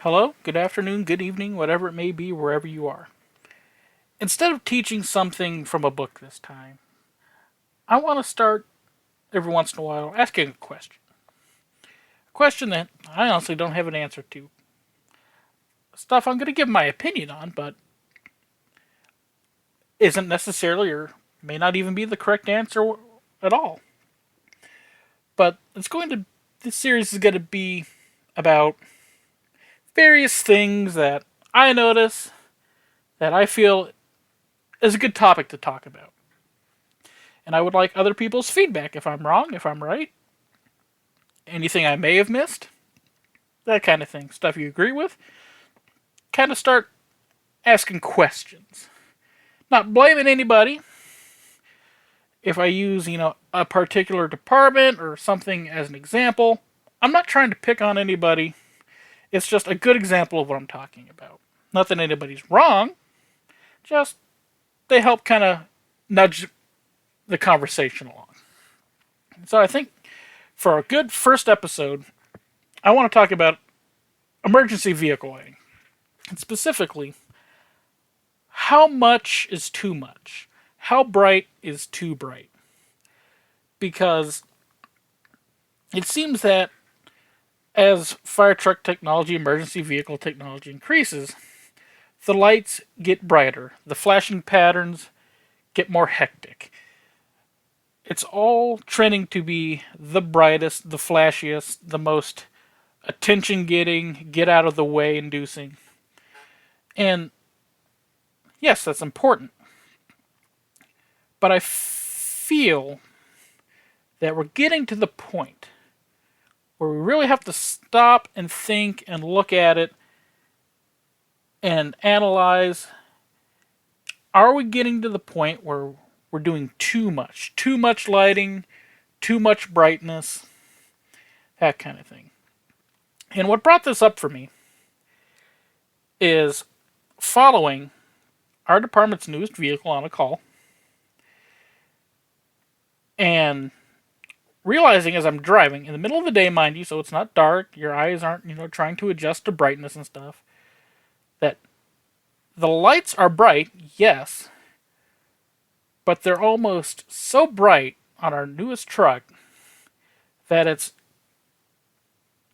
Hello, good afternoon, good evening, whatever it may be, wherever you are. Instead of teaching something from a book this time, I want to start every once in a while asking a question. A question that I honestly don't have an answer to. Stuff I'm going to give my opinion on, but isn't necessarily or may not even be the correct answer at all. But this series is going to be about various things that I notice that I feel is a good topic to talk about. And I would like other people's feedback if I'm wrong, if I'm right, anything I may have missed, that kind of thing. Stuff you agree with. Kind of start asking questions. Not blaming anybody. If I use, a particular department or something as an example, I'm not trying to pick on anybody. It's just a good example of what I'm talking about. Not that anybody's wrong, just they help kind of nudge the conversation along. So I think for a good first episode, I want to talk about emergency vehicle lighting. And specifically, how much is too much? How bright is too bright? Because it seems that as fire truck technology, emergency vehicle technology increases, the lights get brighter, the flashing patterns get more hectic. It's all trending to be the brightest, the flashiest, the most attention getting, get out of the way inducing. And yes, that's important. But I feel that we're getting to the point where we really have to stop and think and look at it and analyze. Are we getting to the point where we're doing too much? Too much lighting, too much brightness, that kind of thing. And what brought this up for me is following our department's newest vehicle on a call and realizing as I'm driving, in the middle of the day, mind you, so it's not dark, your eyes aren't, trying to adjust to brightness and stuff, that the lights are bright, yes, but they're almost so bright on our newest truck that it's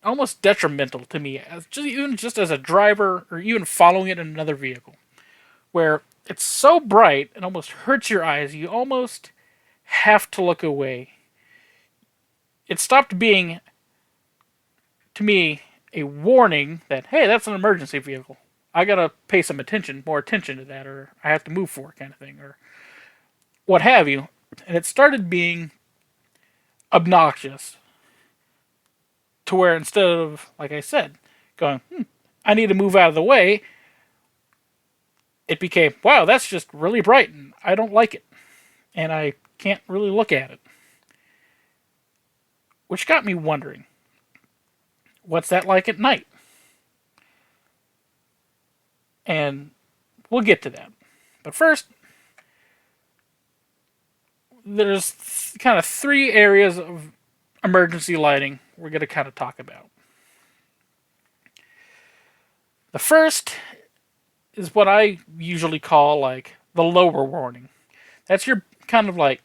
almost detrimental to me, even just as a driver or even following it in another vehicle, where it's so bright it almost hurts your eyes. You almost have to look away. It stopped being, to me, a warning that, hey, that's an emergency vehicle. I gotta pay some attention, more attention to that, or I have to move for it, kind of thing, or what have you. And it started being obnoxious to where instead of, like I said, going, I need to move out of the way, it became, wow, that's just really bright and I don't like it. And I can't really look at it. Which got me wondering, what's that like at night? And we'll get to that. But first, there's kind of three areas of emergency lighting we're going to kind of talk about. The first is what I usually call like the lower warning. That's your kind of like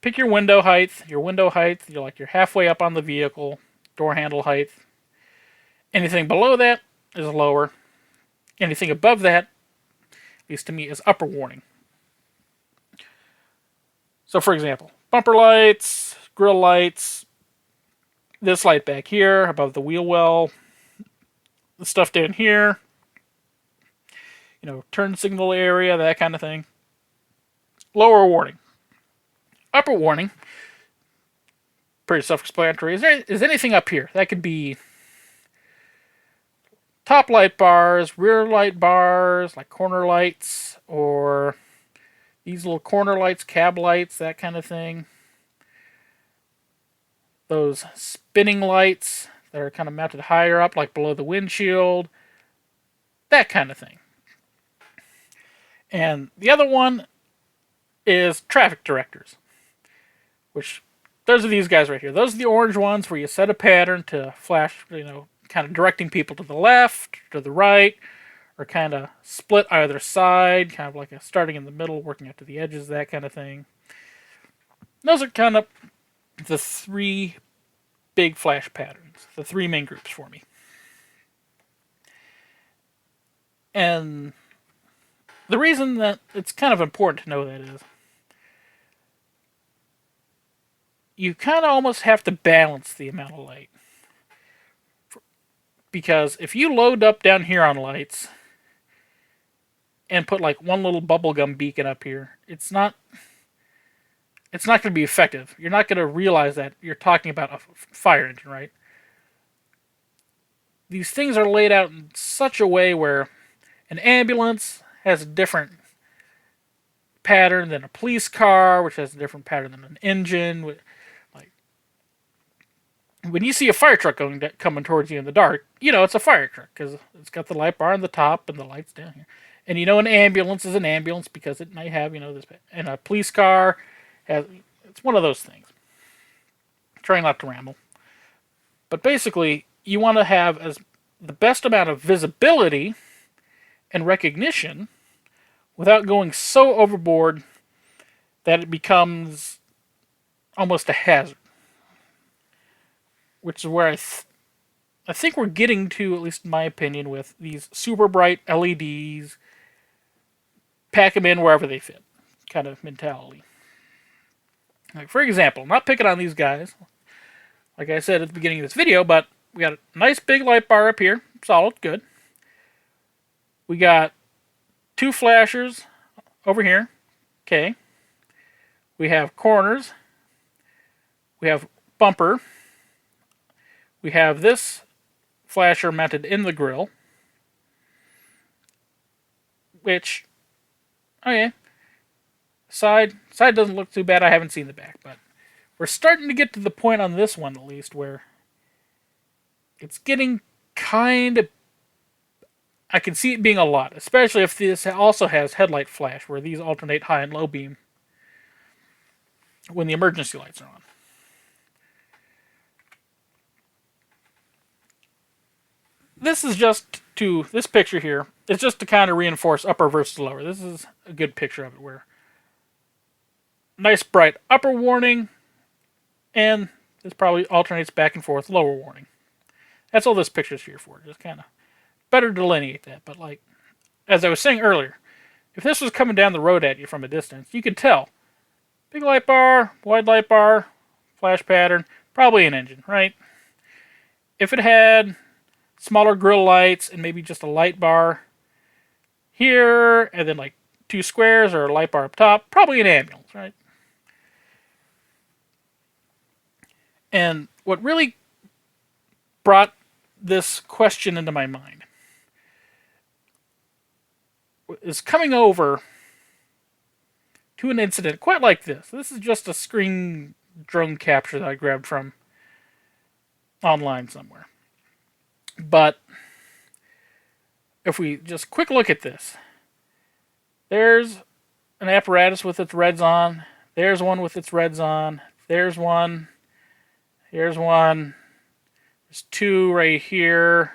pick your window height. Your window height, you're halfway up on the vehicle, door handle height. Anything below that is lower. Anything above that, at least to me, is upper warning. So, for example, bumper lights, grill lights, this light back here above the wheel well, the stuff down here, turn signal area, that kind of thing. Lower warning. Upper warning, pretty self-explanatory. Is anything up here? That could be top light bars, rear light bars, like corner lights, or these little corner lights, cab lights, that kind of thing. Those spinning lights that are kind of mounted higher up, like below the windshield, that kind of thing. And the other one is traffic directors, which those are these guys right here. Those are the orange ones where you set a pattern to flash, kind of directing people to the left, to the right, or kind of split either side, kind of like a starting in the middle, working out to the edges, that kind of thing. Those are kind of the three big flash patterns, the three main groups for me. And the reason that it's kind of important to know that is you kind of almost have to balance the amount of light. Because if you load up down here on lights and put like one little bubblegum beacon up here, it's not going to be effective. You're not going to realize that you're talking about a fire engine, right? These things are laid out in such a way where an ambulance has a different pattern than a police car, which has a different pattern than an engine. Like when you see a fire truck coming towards you in the dark, you know it's a fire truck because it's got the light bar on the top and the lights down here. And you know an ambulance is an ambulance because it might have this. And a police car has. It's one of those things. Trying not to ramble, but basically you want to have the best amount of visibility and recognition without going so overboard that it becomes almost a hazard. Which is where I think we're getting to, at least in my opinion, with these super bright LEDs, pack them in wherever they fit kind of mentality. Like, for example, not picking on these guys, like I said at the beginning of this video, but we got a nice big light bar up here, solid, good. We got two flashers over here, okay. We have corners. We have bumper. We have this flasher mounted in the grill, which, okay, side doesn't look too bad. I haven't seen the back, but we're starting to get to the point on this one, at least, where it's getting kind of, I can see it being a lot, especially if this also has headlight flash, where these alternate high and low beam when the emergency lights are on. This picture here is just to kind of reinforce upper versus lower. This is a good picture of it where nice bright upper warning and this probably alternates back and forth lower warning. That's all this picture's here for. Just kind of better delineate that. But like, as I was saying earlier, if this was coming down the road at you from a distance, you could tell. Big light bar, wide light bar, flash pattern, probably an engine, right? If it had smaller grill lights and maybe just a light bar here and then like two squares or a light bar up top, probably an ambulance, right? And what really brought this question into my mind is coming over to an incident quite like this. This is just a screen drone capture that I grabbed from online somewhere. But if we just quick look at this, there's an apparatus with its reds on. There's one with its reds on. There's one. Here's one. There's two right here.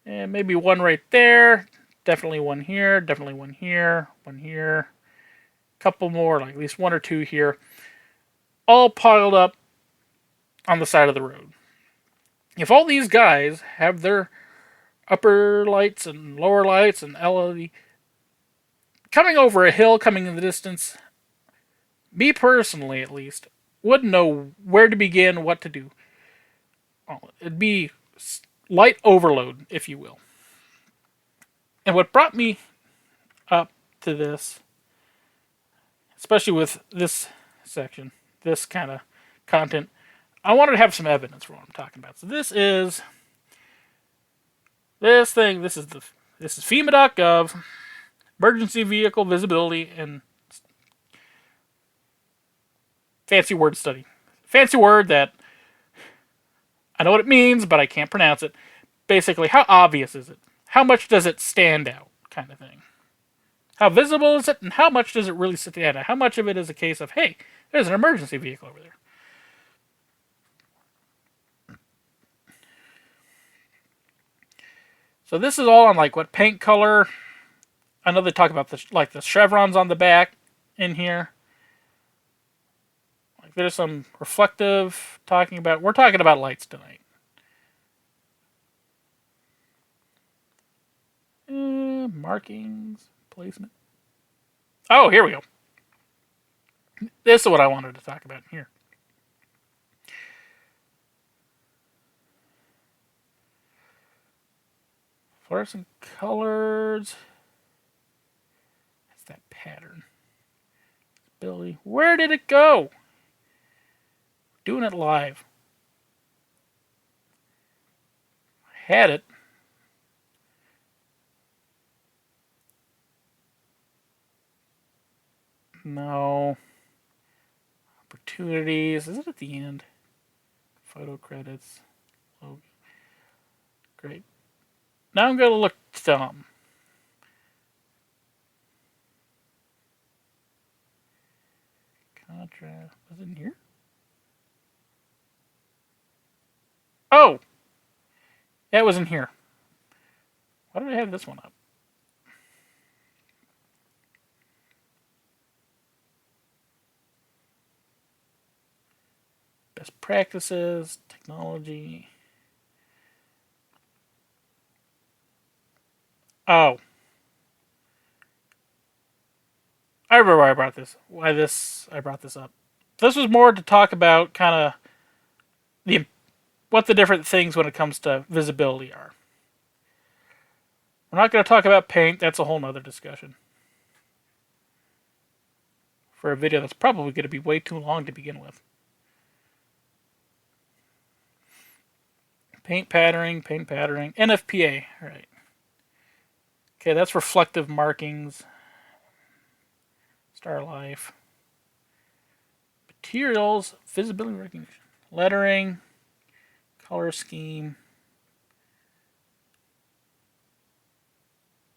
And maybe one right there. Definitely one here. Definitely one here. One here. A couple more, like at least one or two here. All piled up on the side of the road. If all these guys have their upper lights and lower lights and LED coming over a hill, coming in the distance, me personally at least, wouldn't know where to begin, what to do. Well, it'd be light overload, if you will. And what brought me up to this, especially with this section, this kind of content, I wanted to have some evidence for what I'm talking about. So this is FEMA.gov, emergency vehicle visibility and fancy word study. Fancy word that I know what it means, but I can't pronounce it. Basically, how obvious is it? How much does it stand out? Kind of thing. How visible is it, and how much does it really stand out? How much of it is a case of, hey, there's an emergency vehicle over there? So this is all on like what paint color. I know they talk about the chevrons on the back in here. Like there's some reflective talking about. We're talking about lights tonight. Markings, placement. Oh, here we go. This is what I wanted to talk about here. Fluorescent colors. That's that pattern. Billy, where did it go? Doing it live. I had it. No. Opportunities. Is it at the end? Photo credits. Oh, great. Now I'm going to look dumb. Contrast. Was it in here? Oh! Yeah, it was in here. Why did I have this one up? Best practices, technology. Oh. I remember why I brought this. I brought this up. This was more to talk about kind of the what the different things when it comes to visibility are. We're not going to talk about paint. That's a whole nother discussion. For a video that's probably going to be way too long to begin with. Paint patterning. NFPA, right. Okay, that's reflective markings. Star life. Materials, visibility recognition. Lettering, color scheme.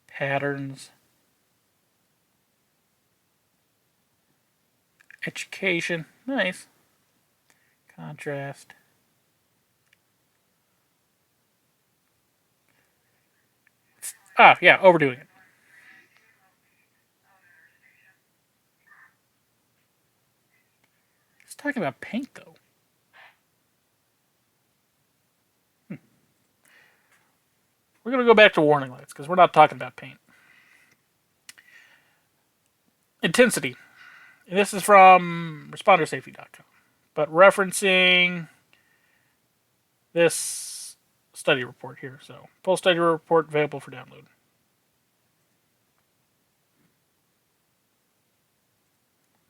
Patterns. Education, nice. Contrast. Yeah, overdoing it. Let's talk about paint, though. We're going to go back to warning lights because we're not talking about paint. Intensity. And this is from ResponderSafety.com, but referencing this study report here. So, full study report available for download.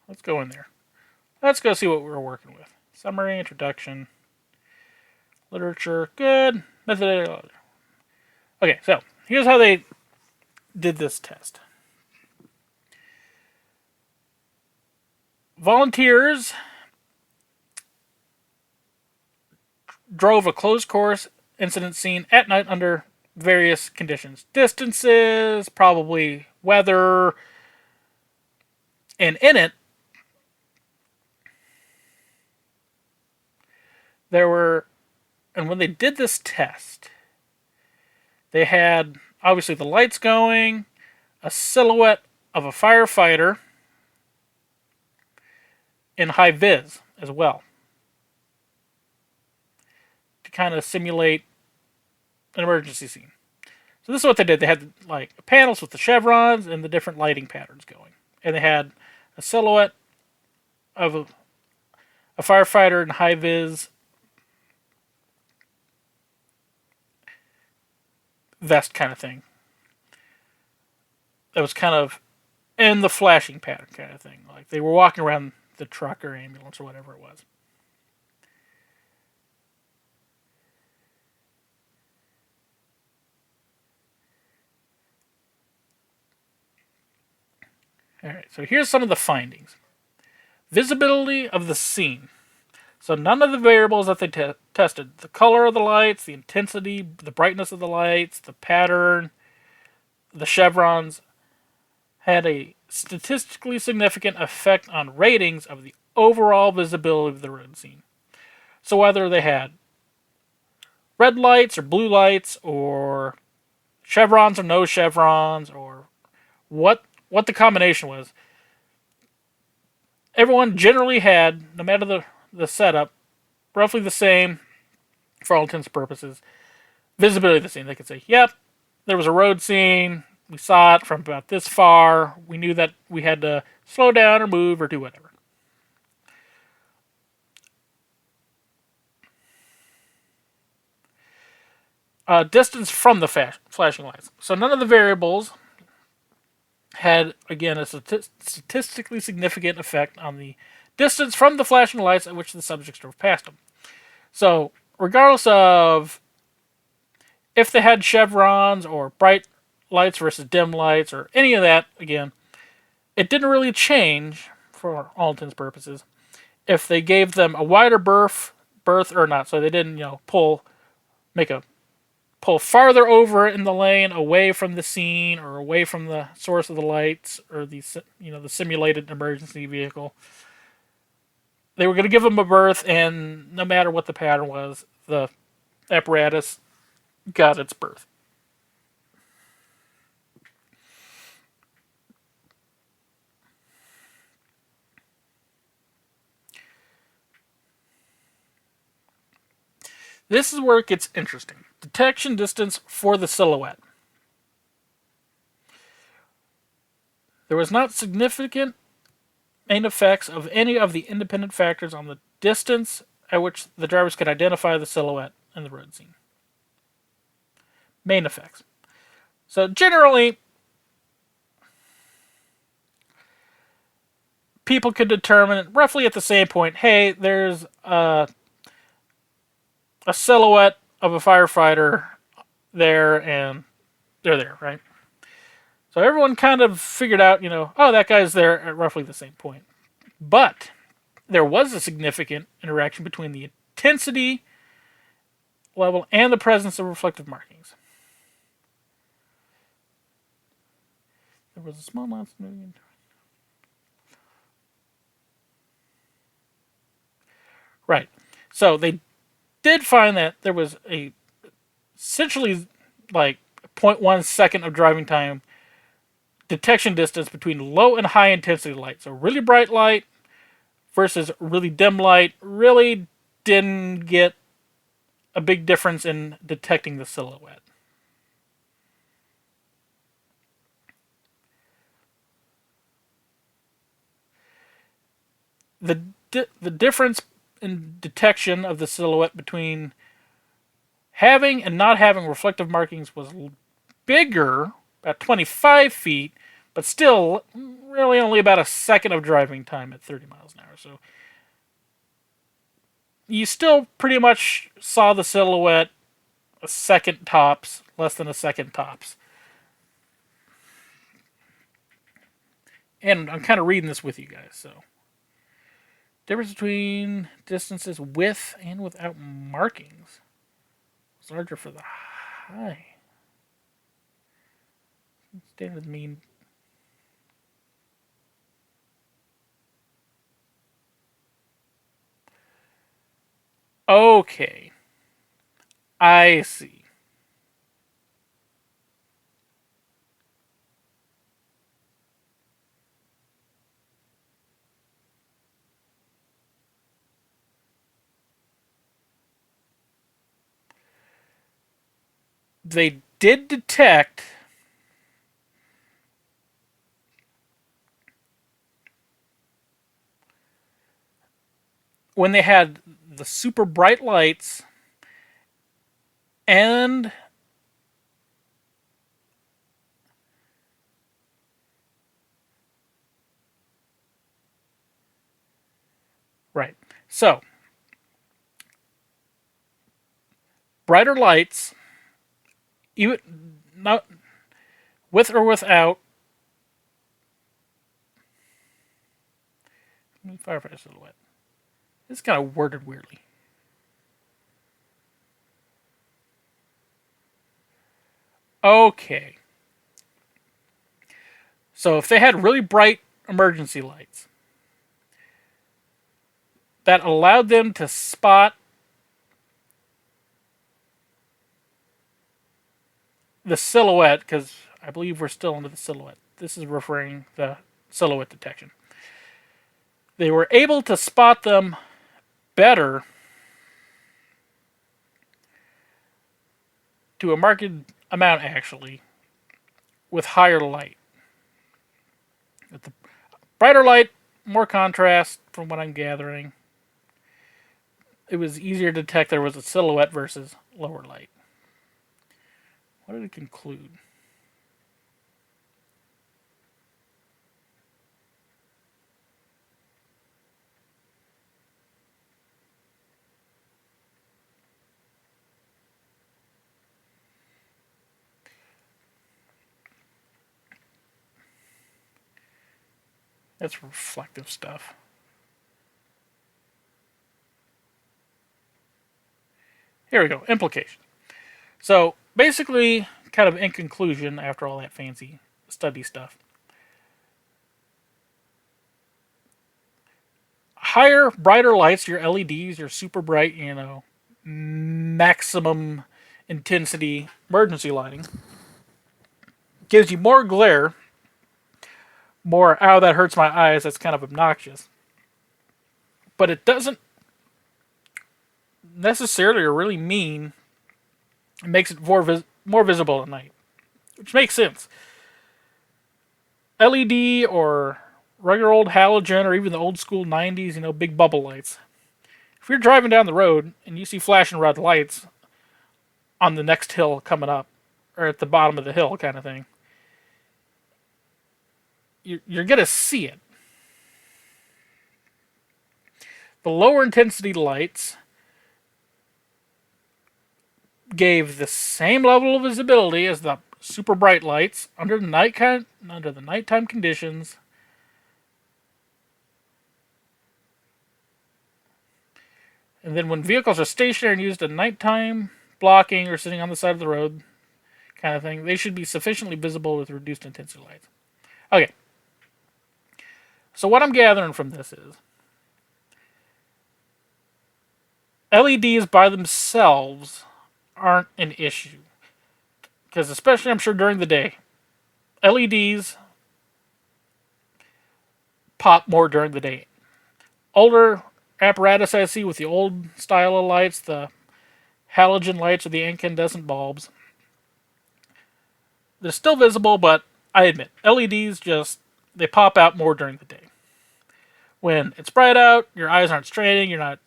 Let's go in there. Let's go see what we're working with. Summary, introduction, literature, good. Methodology. Okay, so here's how they did this test. Volunteers drove a closed course incident scene at night under various conditions. Distances, probably weather. And in it, there were, and when they did this test, they had obviously the lights going, a silhouette of a firefighter in high vis as well to kind of simulate an emergency scene. So this is what they did. They had like panels with the chevrons and the different lighting patterns going, and they had a silhouette of a firefighter in high vis vest kind of thing. That was kind of in the flashing pattern kind of thing. Like they were walking around the truck or ambulance or whatever it was. Alright, so here's some of the findings. Visibility of the scene. So none of the variables that they tested, the color of the lights, the intensity, the brightness of the lights, the pattern, the chevrons, had a statistically significant effect on ratings of the overall visibility of the road scene. So whether they had red lights or blue lights or chevrons or no chevrons, or what the combination was. Everyone generally had, no matter the setup, roughly the same for all intents and purposes. Visibility of the scene. They could say, yep, there was a road scene. We saw it from about this far. We knew that we had to slow down or move or do whatever. Distance from the flashing lights. So none of the variables had, again, a statistically significant effect on the distance from the flashing lights at which the subjects drove past them. So, regardless of if they had chevrons or bright lights versus dim lights or any of that, again, it didn't really change for all intents and purposes if they gave them a wider berth or not. So they didn't, pull farther over in the lane, away from the scene or away from the source of the lights or the simulated emergency vehicle. They were going to give them a berth, and no matter what the pattern was, the apparatus got its berth. This is where it gets interesting. Detection distance for the silhouette. There was not significant main effects of any of the independent factors on the distance at which the drivers could identify the silhouette in the road scene. Main effects. So generally, people could determine roughly at the same point, hey, there's a silhouette of a firefighter there, and they're there, right? So everyone kind of figured out, oh, that guy's there at roughly the same point. But there was a significant interaction between the intensity level and the presence of reflective markings. There was a small amount of moving. Right. So they did find that there was a essentially like 0.1 second of driving time detection distance between low and high intensity light. So really bright light versus really dim light really didn't get a big difference in detecting the silhouette. The difference in detection of the silhouette between having and not having reflective markings was bigger, about 25 feet, but still really only about a second of driving time at 30 miles an hour. So you still pretty much saw the silhouette a second tops, less than a second tops. And I'm kind of reading this with you guys, so. Difference between distances with and without markings was larger for the high. Standard mean. Okay. I see. They did detect when they had the super bright lights and right. So, brighter lights, even not with or without firefighter silhouette. It's kind of worded weirdly. Okay. So if they had really bright emergency lights that allowed them to spot the silhouette, because I believe we're still into the silhouette. This is referring the silhouette detection. They were able to spot them better to a marked amount, actually, with higher light. With the brighter light, more contrast, from what I'm gathering. It was easier to detect there was a silhouette versus lower light. What did it conclude? That's reflective stuff. Here we go. Implication. So basically, kind of in conclusion, after all that fancy study stuff, higher, brighter lights, your LEDs, your super bright, maximum intensity emergency lighting, gives you more glare, more, ow, that hurts my eyes, that's kind of obnoxious. But it doesn't necessarily or really mean it makes it more visible at night, which makes sense. LED or regular old halogen or even the old school 90s, big bubble lights. If you're driving down the road and you see flashing red lights on the next hill coming up, or at the bottom of the hill kind of thing, you're going to see it. The lower intensity lights gave the same level of visibility as the super bright lights under the nighttime conditions. And then when vehicles are stationary and used at nighttime, blocking or sitting on the side of the road, kind of thing, they should be sufficiently visible with reduced intensity lights. Okay. So what I'm gathering from this is LEDs by themselves aren't an issue. Because especially, I'm sure, during the day, LEDs pop more during the day. Older apparatus I see with the old style of lights, the halogen lights or the incandescent bulbs, they're still visible, but I admit, LEDs they pop out more during the day. When it's bright out, your eyes aren't straining, your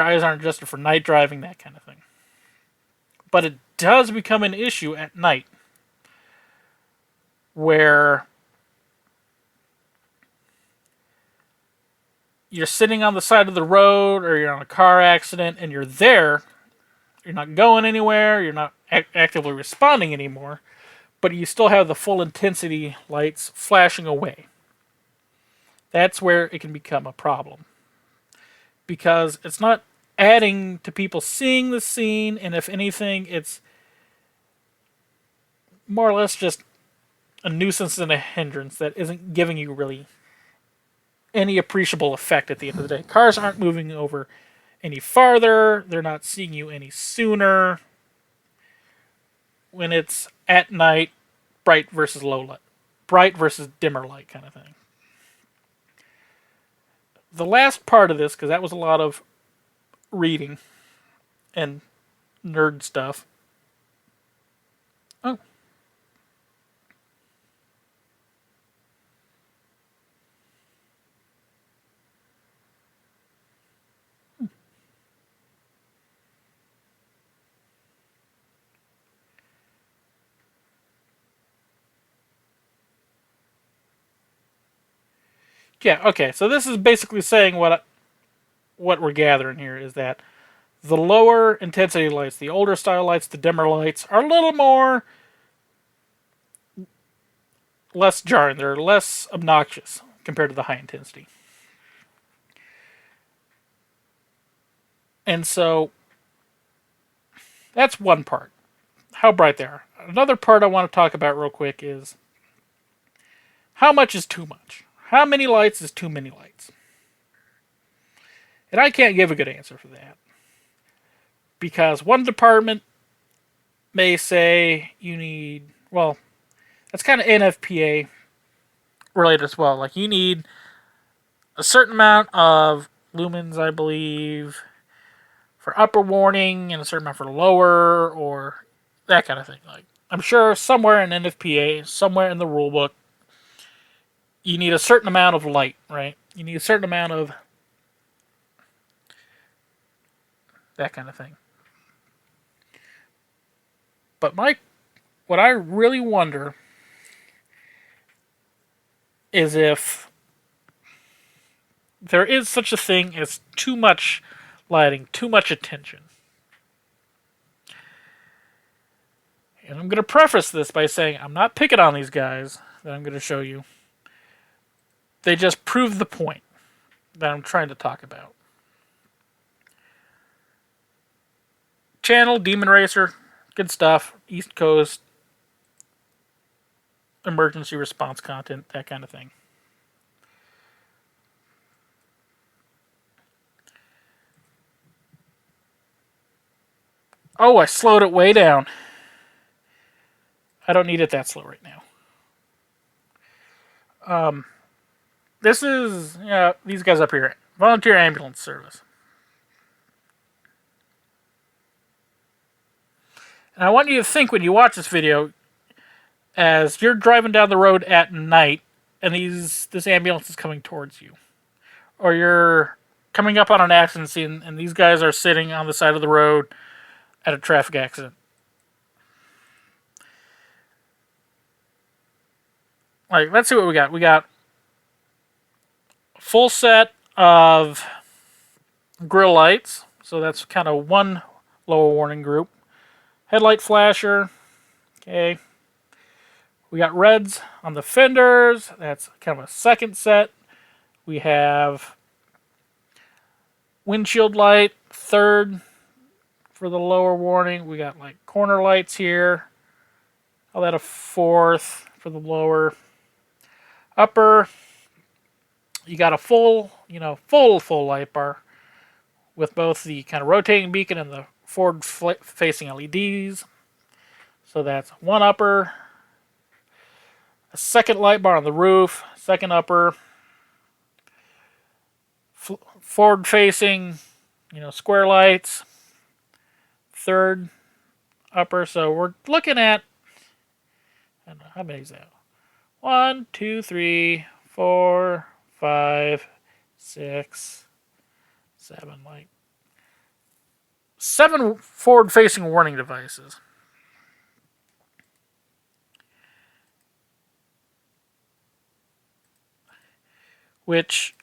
eyes aren't adjusted for night driving, that kind of thing. But it does become an issue at night where you're sitting on the side of the road or you're on a car accident and you're there. You're not going anywhere. You're not actively responding anymore. But you still have the full intensity lights flashing away. That's where it can become a problem. Because it's not adding to people seeing the scene, and if anything, it's more or less just a nuisance and a hindrance that isn't giving you really any appreciable effect at the end of the day. Cars aren't moving over any farther. They're not seeing you any sooner. When it's at night, bright versus low light, bright versus dimmer light kind of thing. The last part of this, because that was a lot of reading and nerd stuff. Oh. Yeah, okay. So this is basically saying what we're gathering here is that the lower intensity lights, the older style lights, the dimmer lights, are a little more less jarring. They're less obnoxious compared to the high intensity. And so that's one part. How bright they are. Another part I want to talk about real quick is how much is too much? How many lights is too many lights? And I can't give a good answer for that. Because one department may say you need, well, that's kind of NFPA related as well. Like you need a certain amount of lumens, I believe, for upper warning and a certain amount for lower, or that kind of thing. Like I'm sure somewhere in NFPA, somewhere in the rulebook, you need a certain amount of light, right? You need a certain amount of that kind of thing. But what I really wonder is if there is such a thing as too much lighting, too much attention. And I'm going to preface this by saying I'm not picking on these guys that I'm going to show you. They just prove the point that I'm trying to talk about. Channel, Demon Racer, good stuff. East Coast, emergency response content, that kind of thing. Oh, I slowed it way down. I don't need it that slow right now. This is, these guys up here. Volunteer Ambulance Service. And I want you to think when you watch this video, as you're driving down the road at night, and this ambulance is coming towards you. Or you're coming up on an accident scene, and these guys are sitting on the side of the road at a traffic accident. Like, let's see what we got. We got a full set of grill lights. So that's kind of one lower warning group. Headlight flasher. Okay. We got reds on the fenders. That's kind of a second set. We have windshield light, third for the lower warning. We got like corner lights here. I'll add a fourth for the lower. Upper, you got a full light bar with both the kind of rotating beacon and the forward facing LEDs. So that's one upper, a second light bar on the roof, second upper, forward facing, square lights, third upper. So we're looking at, I don't know, how many is that? 1, 2, 3, 4, 5, 6, 7, like 7 forward-facing warning devices. Which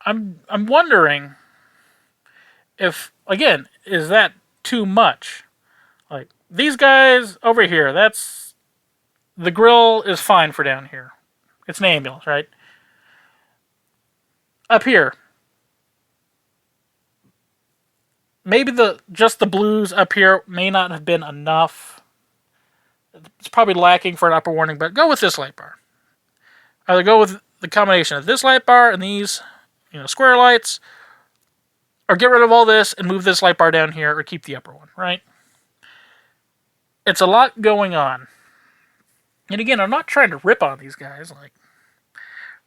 I'm wondering if, again, is that too much? Like, these guys over here, the grill is fine for down here. It's an ambulance, right? Up here, maybe just the blues up here may not have been enough. It's probably lacking for an upper warning, but go with this light bar. Either go with the combination of this light bar and these, square lights, or get rid of all this and move this light bar down here, or keep the upper one, right? It's a lot going on. And again, I'm not trying to rip on these guys. Like,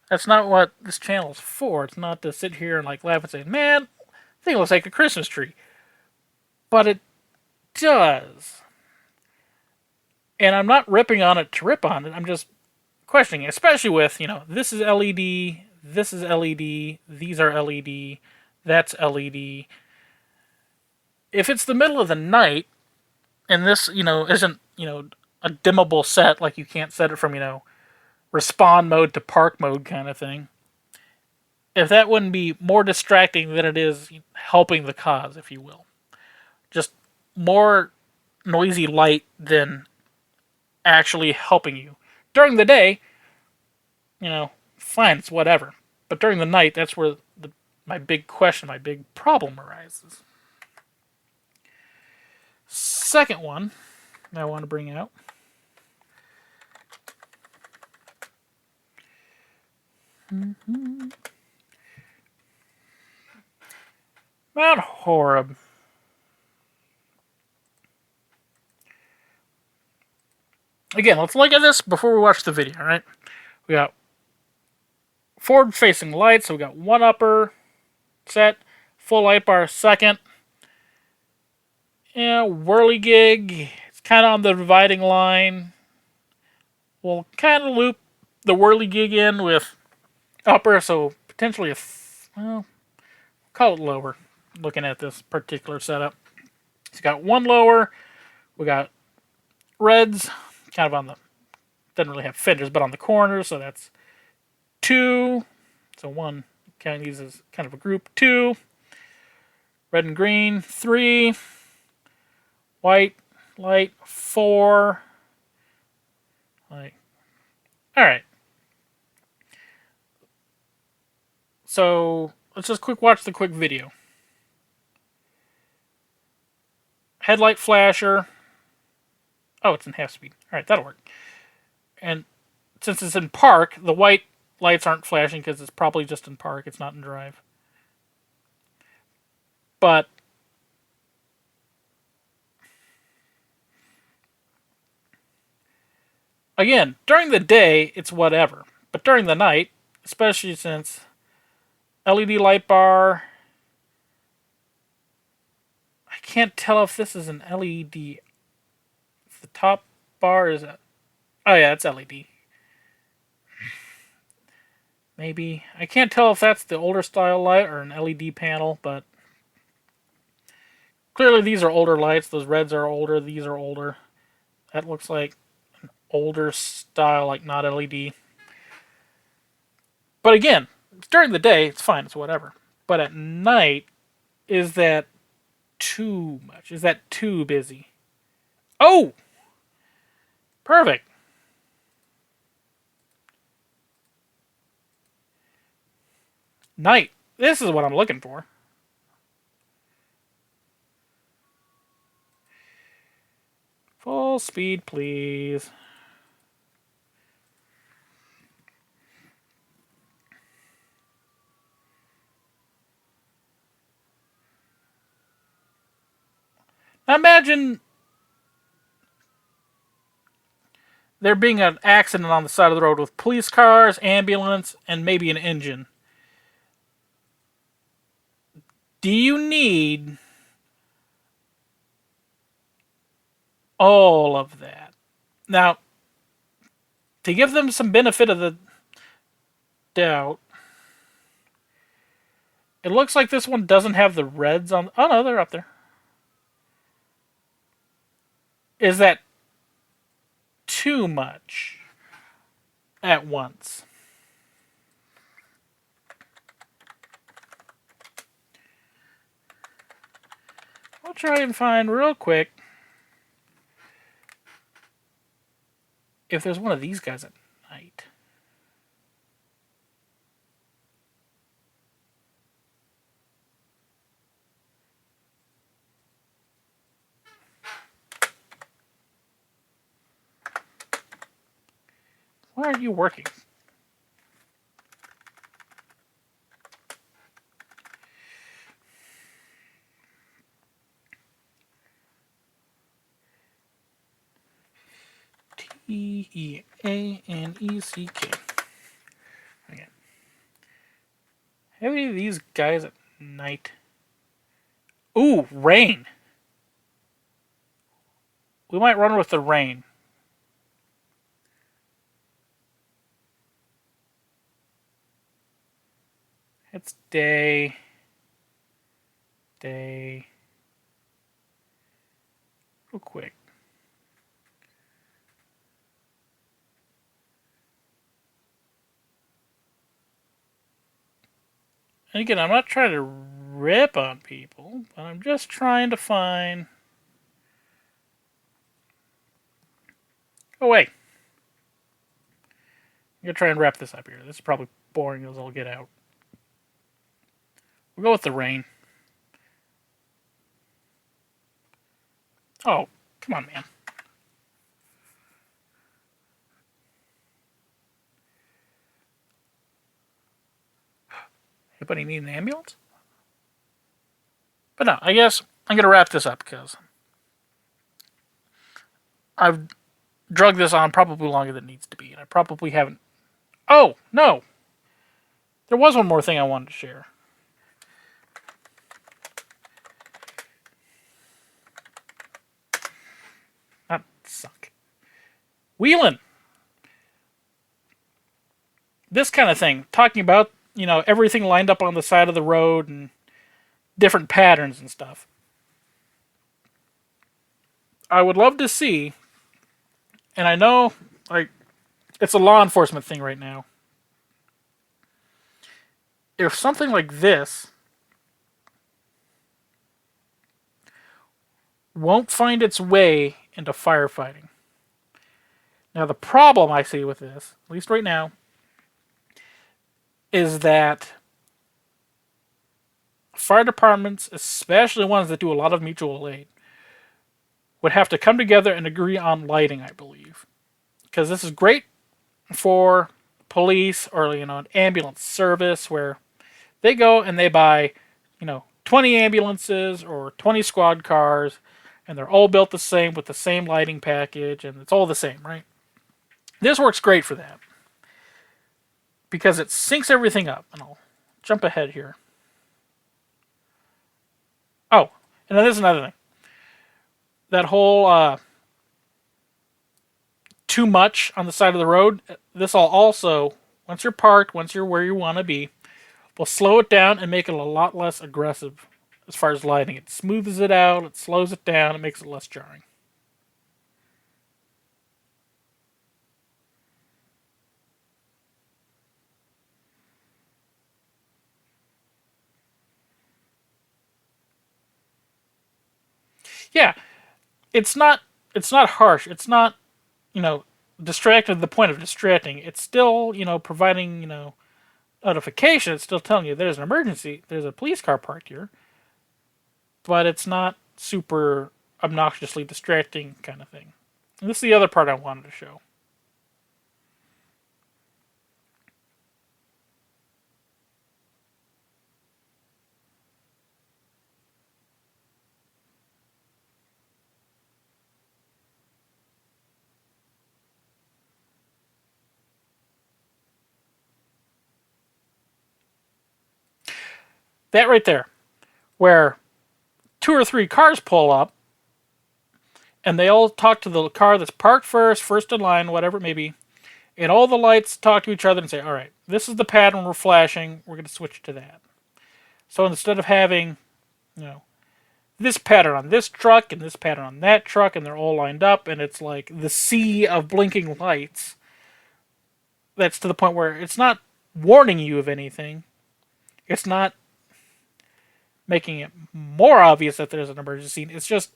that's not what this channel is for. It's not to sit here and laugh and say, man, I think it looks like a Christmas tree. But it does. And I'm not ripping on it to rip on it. I'm just questioning, especially with, this is LED, this is LED, these are LED, that's LED. If it's the middle of the night, and this, isn't, a dimmable set, like you can't set it from, respond mode to park mode kind of thing, if that wouldn't be more distracting than it is helping the cause, if you will. Just more noisy light than actually helping you. During the day, fine, it's whatever. But during the night, that's where my big question, my big problem arises. Second one that I want to bring out. Mount Horeb. Again, let's look at this before we watch the video, right? We got forward-facing lights, so we got one upper set, full light bar second. Yeah, whirligig, it's kind of on the dividing line. We'll kind of loop the whirligig in with upper, so potentially well, call it lower, looking at this particular setup. It's got one lower, we got reds, kind of on the, doesn't really have fenders, but on the corners, so that's two. So one kind of uses kind of a group. Two, red and green. Three, white, light. Four, light. All right. So let's just watch the quick video. Headlight flasher. Oh, it's in half speed. All right, that'll work. And since it's in park, the white lights aren't flashing because it's probably just in park. It's not in drive. But again, during the day, it's whatever. But during the night, especially since LED light bar, I can't tell if this is an LED. If the top bar is oh yeah, it's LED. Maybe. I can't tell if that's the older style light or an LED panel, but clearly these are older lights. Those reds are older, these are older. That looks like an older style, like not LED. But again, during the day, it's fine, it's whatever. But at night, is that too much? Is that too busy? Oh! Perfect. Night. This is what I'm looking for. Full speed, please. Now imagine there being an accident on the side of the road with police cars, ambulance, and maybe an engine. Do you need all of that? Now, to give them some benefit of the doubt, it looks like this one doesn't have the reds on. Oh no, they're up there. Is that too much at once? I'll try and find real quick if there's one of these guys at night. Why aren't you working? Teanec. Okay. Have any of these guys at night? Ooh, rain. We might run with the rain. It's day. Day. Real quick. And again, I'm not trying to rip on people, but I'm just trying to find. Oh, wait. I'm going to try and wrap this up here. This is probably boring as I'll get out. We'll go with the rain. Oh, come on, man. Anybody need an ambulance? But no, I guess I'm going to wrap this up because I've drug this on probably longer than it needs to be, and I probably haven't. Oh, no! There was one more thing I wanted to share. That suck. Wheeling! This kind of thing. Talking about, everything lined up on the side of the road and different patterns and stuff. I would love to see, and I know, like, it's a law enforcement thing right now. If something like this won't find its way into firefighting. Now, the problem I see with this, at least right now, is that fire departments, especially ones that do a lot of mutual aid, would have to come together and agree on lighting, I believe. Because this is great for police or, an ambulance service where they go and they buy, 20 ambulances or 20 squad cars, and they're all built the same with the same lighting package, and it's all the same, right? This works great for that because it syncs everything up. And I'll jump ahead here. Oh, and then there's another thing. That whole too much on the side of the road, this will also, once you're parked, once you're where you want to be, will slow it down and make it a lot less aggressive as far as lighting. It smooths it out, it slows it down, it makes it less jarring. Yeah, it's not harsh. It's not, you know, distracted to the point of distracting. It's still, providing, notification. It's still telling you there's an emergency. There's a police car parked here. But it's not super obnoxiously distracting kind of thing. And this is the other part I wanted to show. That right there, where two or three cars pull up, and they all talk to the car that's parked first in line, whatever it may be, and all the lights talk to each other and say, all right, this is the pattern we're flashing, we're going to switch to that. So instead of having, you know, this pattern on this truck and this pattern on that truck, and they're all lined up, and it's like the sea of blinking lights, that's to the point where it's not warning you of anything. It's not making it more obvious that there's an emergency. It's just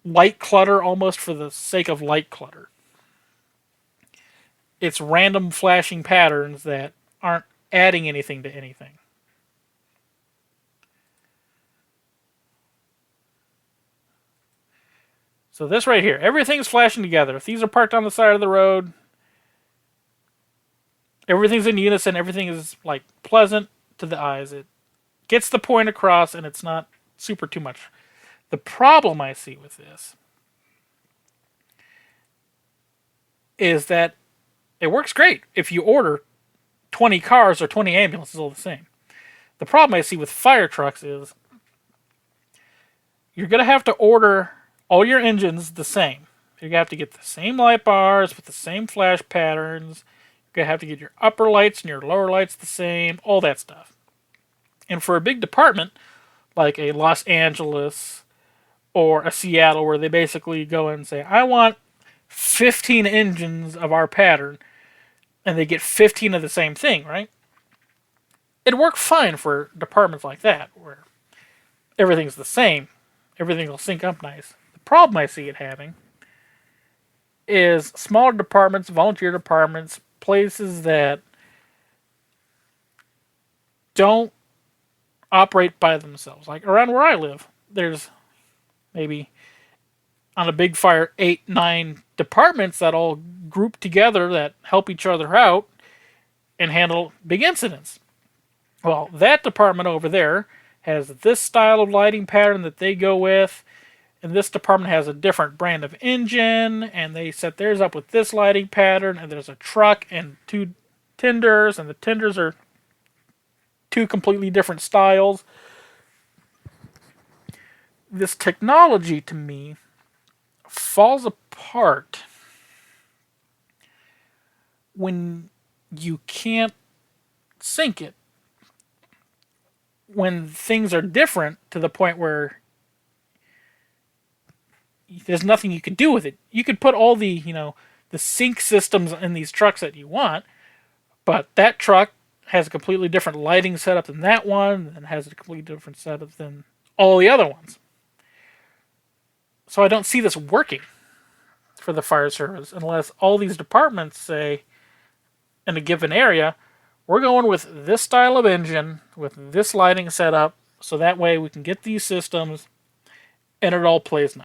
light clutter almost for the sake of light clutter. It's random flashing patterns that aren't adding anything to anything. So this right here, everything's flashing together. If these are parked on the side of the road, everything's in unison, everything is like pleasant to the eyes. It gets the point across and it's not super too much. The problem I see with this is that it works great if you order 20 cars or 20 ambulances all the same. The problem I see with fire trucks is you're going to have to order all your engines the same. You're going to have to get the same light bars with the same flash patterns. You're going to have to get your upper lights and your lower lights the same, all that stuff. And for a big department like a Los Angeles or a Seattle, where they basically go and say, I want 15 engines of our pattern, and they get 15 of the same thing, right? It'd work fine for departments like that, where everything's the same. Everything will sync up nice. The problem I see it having is smaller departments, volunteer departments, places that don't operate by themselves. Like around where I live, there's maybe on a big fire 8, 9 departments that all group together that help each other out and handle big incidents. Well, that department over there has this style of lighting pattern that they go with, and this department has a different brand of engine, and they set theirs up with this lighting pattern, and there's a truck and two tenders, and the tenders are two completely different styles. This technology, to me, falls apart when you can't sync it. When things are different to the point where there's nothing you could do with it. You could put all the, the sync systems in these trucks that you want, but that truck has a completely different lighting setup than that one, and has a completely different setup than all the other ones. So I don't see this working for the fire service unless all these departments say, in a given area, we're going with this style of engine, with this lighting setup, so that way we can get these systems and it all plays nice.